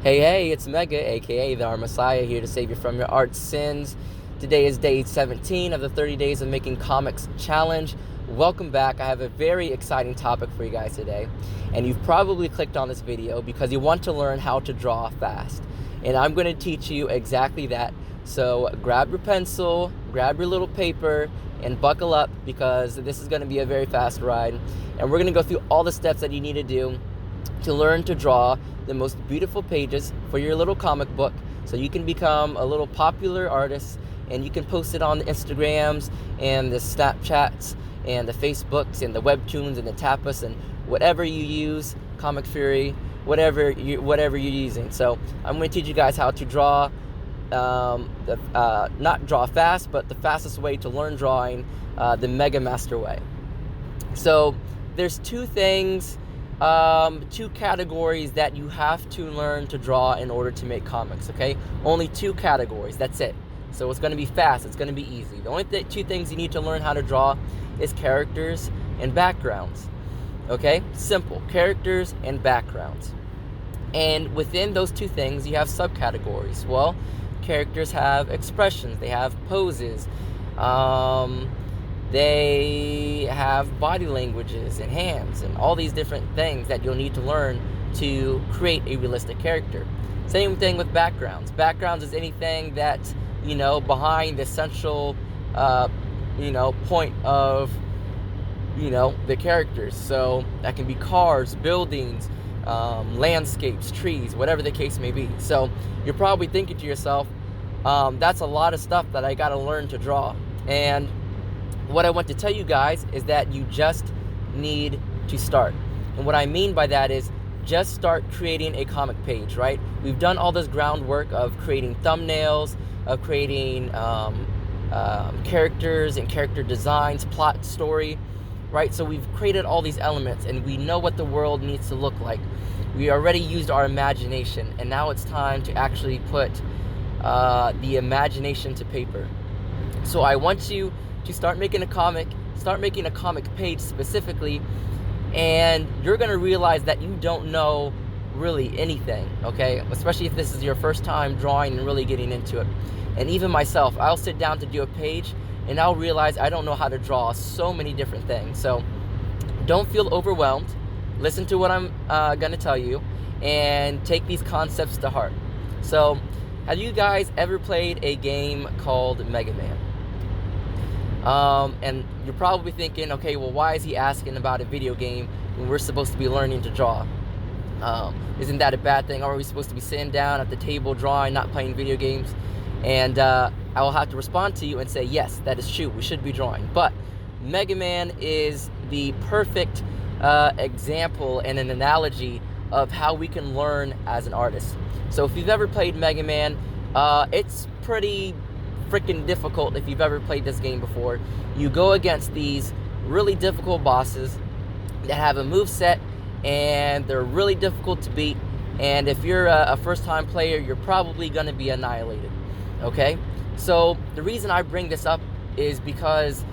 Hey, it's Mega, aka the Art Messiah, here to save you from your art sins. Today is day 17 of the 30 Days of Making Comics Challenge. Welcome back. I have a very exciting topic for you guys today. And you've probably clicked on this video because you want to learn how to draw fast. And I'm going to teach you exactly that. So grab your pencil, grab your little paper, and buckle up because this is going to be a very fast ride. And we're going to go through all the steps that you need to do to learn to draw the most beautiful pages for your little comic book so you can become a little popular artist and you can post it on the Instagrams and the Snapchats and the Facebooks and the Webtoons and the Tapas and whatever you use, Comic Fury, whatever you're using. So I'm going to teach you guys how to draw, not draw fast, but the fastest way to learn drawing, the Megamaster way. So there's two categories that you have to learn to draw in order to make comics, okay? Only two categories, that's it. So it's going to be fast, it's going to be easy. The only two things you need to learn how to draw is characters and backgrounds, okay? Simple, characters and backgrounds. And within those two things, you have subcategories. Well, characters have expressions, they have poses, they have body languages and hands and all these different things that you'll need to learn to create a realistic character. Same thing with backgrounds. Backgrounds is anything that, behind the central, point of, the characters. So that can be cars, buildings, landscapes, trees, whatever the case may be. So you're probably thinking to yourself, that's a lot of stuff that I got to learn to draw. And what I want to tell you guys is that you just need to start. And what I mean by that is just start creating a comic page, right? We've done all this groundwork of creating thumbnails, of creating characters and character designs, plot, story, right? So we've created all these elements and we know what the world needs to look like. We already used our imagination and now it's time to actually put the imagination to paper. So I want you to start making a comic page specifically, and you're going to realize that you don't know really anything, okay? Especially if this is your first time drawing and really getting into it. And even myself, I'll sit down to do a page and I'll realize I don't know how to draw so many different things. So don't feel overwhelmed. Listen to what I'm going to tell you and take these concepts to heart. So have you guys ever played a game called Mega Man? And you're probably thinking, okay, well, why is he asking about a video game when we're supposed to be learning to draw? Isn't that a bad thing? Are we supposed to be sitting down at the table drawing, not playing video games? And I will have to respond to you and say, yes, that is true. We should be drawing. But Mega Man is the perfect example and an analogy of how we can learn as an artist. So if you've ever played Mega Man, it's pretty freaking difficult. If you've ever played this game before, you go against these really difficult bosses that have a move set and they're really difficult to beat, and if you're a first-time player, you're probably going to be annihilated, okay? So the reason I bring this up is because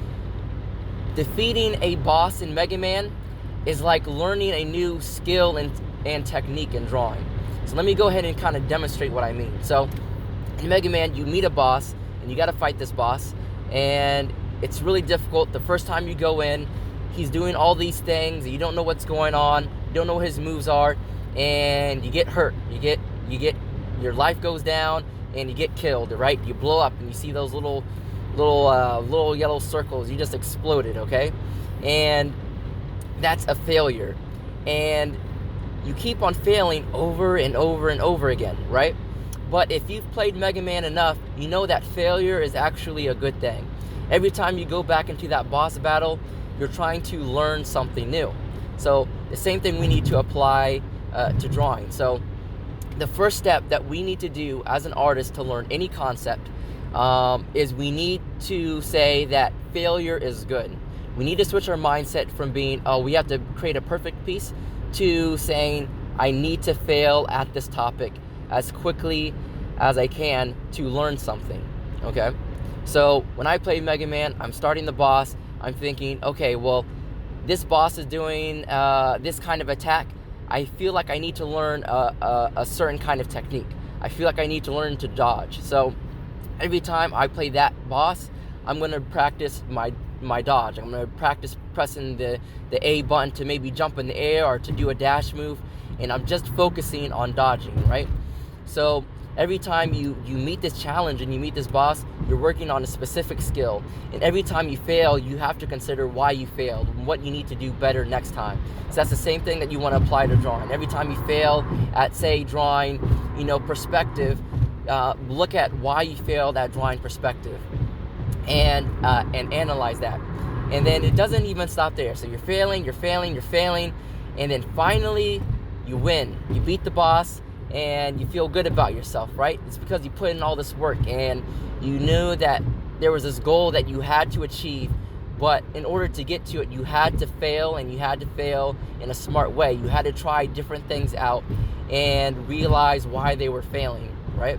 defeating a boss in Mega Man is like learning a new skill and technique in drawing. So let me go ahead and kind of demonstrate what I mean. So in Mega Man, you meet a boss and you got to fight this boss, and it's really difficult. The first time you go in, he's doing all these things, and you don't know what's going on, you don't know what his moves are, and you get hurt. Your life goes down, and you get killed, right? You blow up, and you see those little yellow circles. You just exploded, okay? And that's a failure, and you keep on failing over and over and over again, right? But if you've played Mega Man enough, you know that failure is actually a good thing. Every time you go back into that boss battle, you're trying to learn something new. So the same thing we need to apply to drawing. So the first step that we need to do as an artist to learn any concept is we need to say that failure is good. We need to switch our mindset from being, oh, we have to create a perfect piece, to saying, I need to fail at this topic as quickly as I can to learn something, okay? So when I play Mega Man, I'm starting the boss, I'm thinking, okay, well, this boss is doing this kind of attack. I feel like I need to learn a certain kind of technique. I feel like I need to learn to dodge. So every time I play that boss, I'm going to practice my dodge. I'm going to practice pressing the A button to maybe jump in the air or to do a dash move, and I'm just focusing on dodging, right? So every time you meet this challenge and you meet this boss, you're working on a specific skill, and every time you fail, you have to consider why you failed and what you need to do better next time. So that's the same thing that you want to apply to drawing. Every time you fail at, say, drawing, perspective, look at why you failed at drawing perspective, and analyze that. And then it doesn't even stop there. So you're failing, and then finally you win. You beat the boss, and you feel good about yourself, right? It's because you put in all this work, and you knew that there was this goal that you had to achieve, but in order to get to it, you had to fail, and you had to fail in a smart way. You had to try different things out and realize why they were failing, right?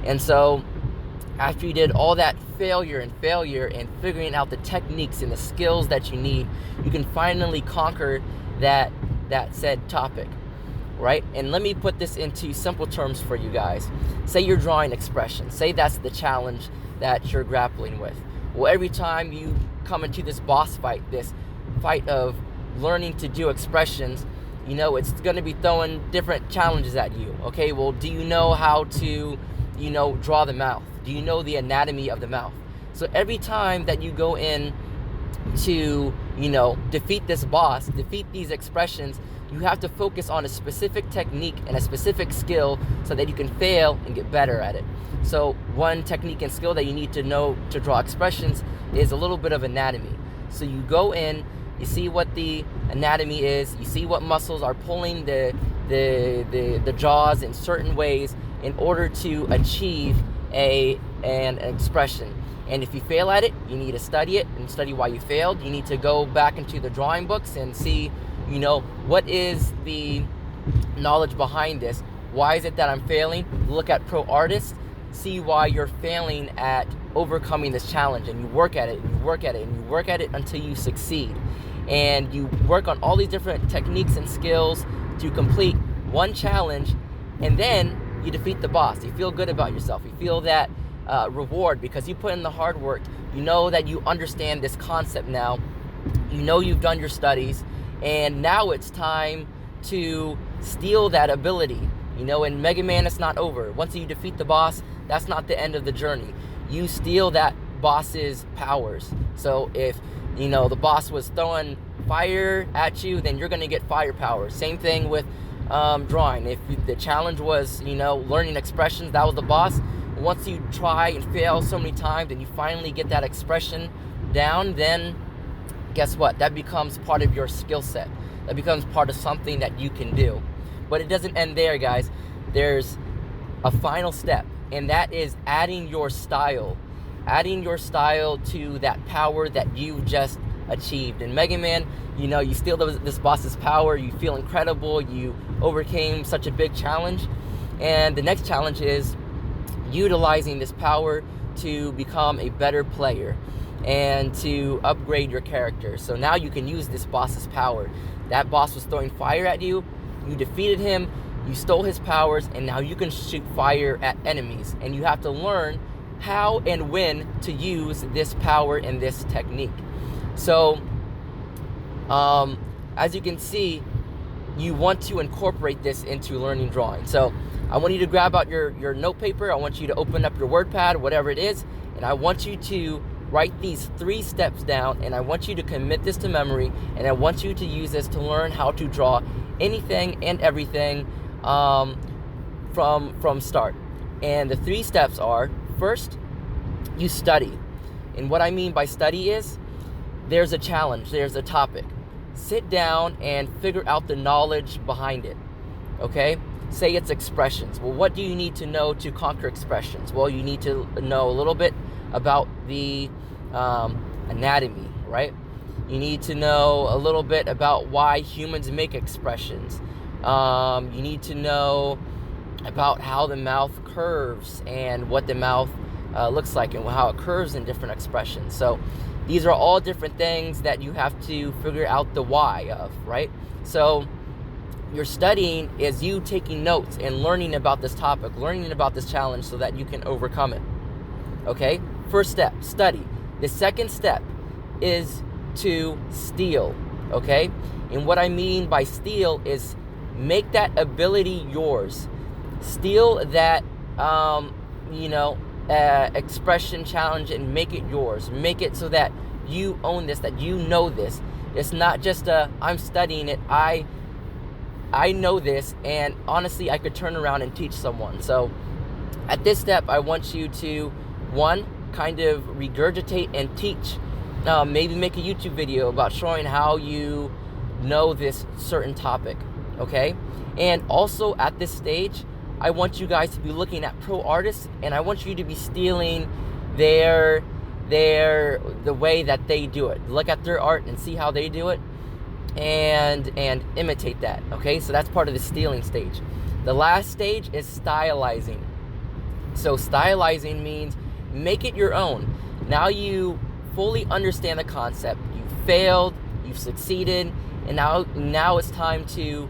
And so after you did all that failure and figuring out the techniques and the skills that you need, you can finally conquer that said topic, right? And let me put this into simple terms for you guys. Say you're drawing expressions. Say that's the challenge that you're grappling with. Well, every time you come into this boss fight, this fight of learning to do expressions, it's going to be throwing different challenges at you. Okay, well, do you know how to, draw the mouth? Do you know the anatomy of the mouth? So every time that you go in to, defeat this boss, defeat these expressions, you have to focus on a specific technique and a specific skill so that you can fail and get better at it. So one technique and skill that you need to know to draw expressions is a little bit of anatomy. So you go in, you see what the anatomy is, you see what muscles are pulling the jaws in certain ways in order to achieve an expression. And if you fail at it, you need to study it and study why you failed. You need to go back into the drawing books and see, what is the knowledge behind this? Why is it that I'm failing? Look at pro artists, see why you're failing at overcoming this challenge, and you work at it, and you work at it, and you work at it until you succeed. And you work on all these different techniques and skills to complete one challenge, and then you defeat the boss. You feel good about yourself. You feel that reward because you put in the hard work. You know that you understand this concept now. You know you've done your studies, and now it's time to steal that ability. In Mega Man, it's not over. Once you defeat the boss, that's not the end of the journey. You steal that boss's powers. So if, the boss was throwing fire at you, then you're going to get fire powers. Same thing with drawing. If the challenge was, learning expressions, that was the boss. Once you try and fail so many times and you finally get that expression down, then guess what? That becomes part of your skill set. That becomes part of something that you can do. But it doesn't end there, guys. There's a final step, and that is adding your style. Adding your style to that power that you just achieved. In Mega Man, you steal this boss's power, you feel incredible, you overcame such a big challenge. And the next challenge is utilizing this power to become a better player and to upgrade your character. So now you can use this boss's power. That boss was throwing fire at you, you defeated him, you stole his powers, and now you can shoot fire at enemies. And you have to learn how and when to use this power and this technique. So, as you can see, you want to incorporate this into learning drawing. So I want you to grab out your note paper. I want you to open up your WordPad, whatever it is, and I want you to write these 3 steps down, and I want you to commit this to memory, and I want you to use this to learn how to draw anything and everything from start. And the 3 steps are, first, you study. And what I mean by study is, there's a challenge, there's a topic. Sit down and figure out the knowledge behind it, okay? Say it's expressions. Well, what do you need to know to conquer expressions? Well, you need to know a little bit about the anatomy, right? You need to know a little bit about why humans make expressions. You need to know about how the mouth curves and what the mouth looks like and how it curves in different expressions. So these are all different things that you have to figure out the why of, right? So Your studying is you taking notes and learning about this topic, learning about this challenge so that you can overcome it. Okay? First step, study. The second step is to steal. Okay? And what I mean by steal is make that ability yours. Steal that, expression challenge and make it yours. Make it so that you own this, that you know this. It's not just I'm studying it. I know this, and honestly, I could turn around and teach someone. So at this step, I want you to, one, kind of regurgitate and teach. Maybe make a YouTube video about showing how you know this certain topic, okay? And also at this stage, I want you guys to be looking at pro artists, and I want you to be stealing the way that they do it. Look at their art and see how they do it, and imitate that, okay? So that's part of the stealing stage. The last stage is stylizing. So stylizing means make it your own. Now you fully understand the concept. You failed, you've succeeded, and now it's time to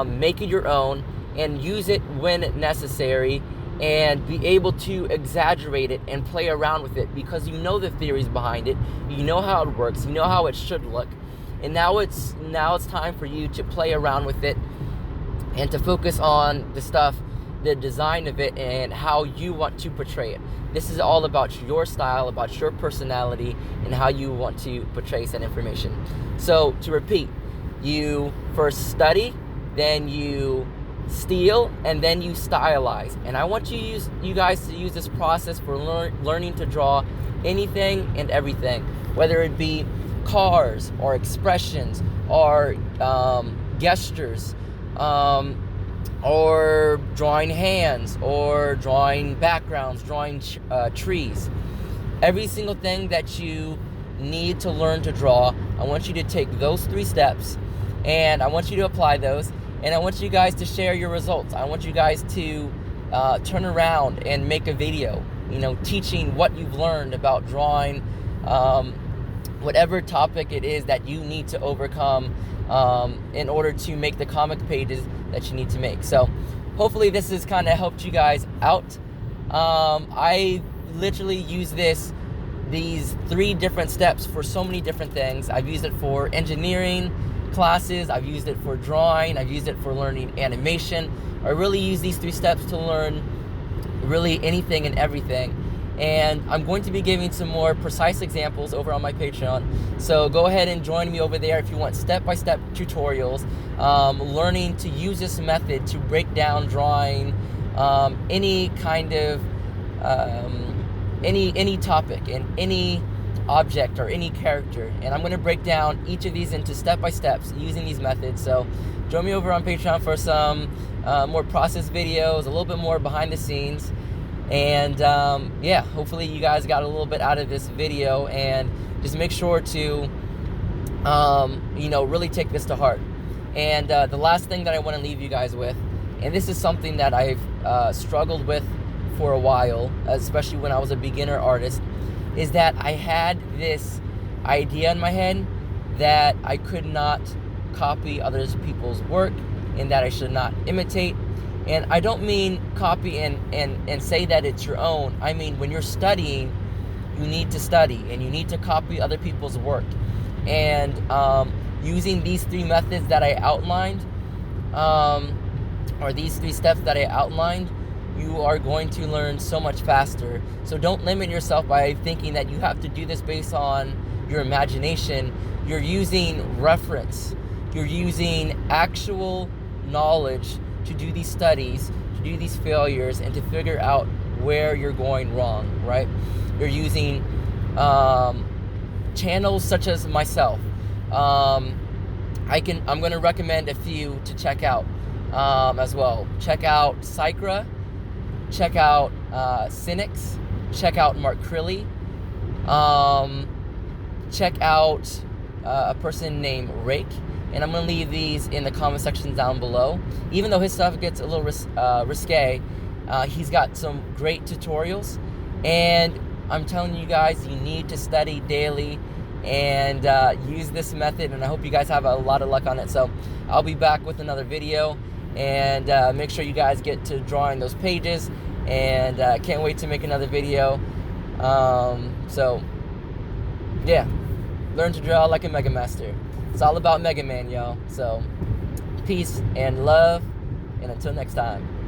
make it your own and use it when necessary, and be able to exaggerate it and play around with it because you know the theories behind it, you know how it works, you know how it should look, and now it's time for you to play around with it and to focus on the stuff, the design of it, and how you want to portray it. This is all about your style, about your personality, and how you want to portray said information. So to repeat, you first study, then you steal, and then you stylize. And I want you guys to use this process for learning to draw anything and everything, whether it be cars or expressions or gestures, or drawing hands, or drawing backgrounds, drawing trees. Every single thing that you need to learn to draw, I want you to take those 3 steps, and I want you to apply those, and I want you guys to share your results. I want you guys to turn around and make a video, teaching what you've learned about drawing, whatever topic it is that you need to overcome in order to make the comic pages that you need to make. So hopefully this has kind of helped you guys out. I literally use these 3 different steps for so many different things. I've used it for engineering classes, I've used it for drawing, I've used it for learning animation. I really use these 3 steps to learn really anything and everything. And I'm going to be giving some more precise examples over on my Patreon. So go ahead and join me over there if you want step-by-step tutorials, learning to use this method to break down drawing any kind of any topic and any object or any character. And I'm going to break down each of these into step-by-steps using these methods. So join me over on Patreon for some more process videos, a little bit more behind the scenes. And hopefully you guys got a little bit out of this video, and just make sure to really take this to heart. And the last thing that I want to leave you guys with, and this is something that I've struggled with for a while, especially when I was a beginner artist, is that I had this idea in my head that I could not copy other people's work and that I should not imitate. And I don't mean copy and say that it's your own. I mean, when you're studying, you need to study and you need to copy other people's work. And using these 3 methods that I outlined, or these 3 steps that I outlined, you are going to learn so much faster. So don't limit yourself by thinking that you have to do this based on your imagination. You're using reference. You're using actual knowledge to do these studies, to do these failures, and to figure out where you're going wrong, right? You're using channels such as myself. I'm going to recommend a few to check out as well. Check out Psychra, check out Cynics, check out Mark Crilly, check out a person named Rake. And I'm going to leave these in the comment section down below. Even though his stuff gets a little risque, he's got some great tutorials. And I'm telling you guys, you need to study daily. and use this method, and I hope you guys have a lot of luck on it. So I'll be back with another video, and make sure you guys get to drawing those pages, and can't wait to make another video. So yeah, learn to draw like a Megamaster. It's all about Mega Man, y'all. So peace and love, and until next time.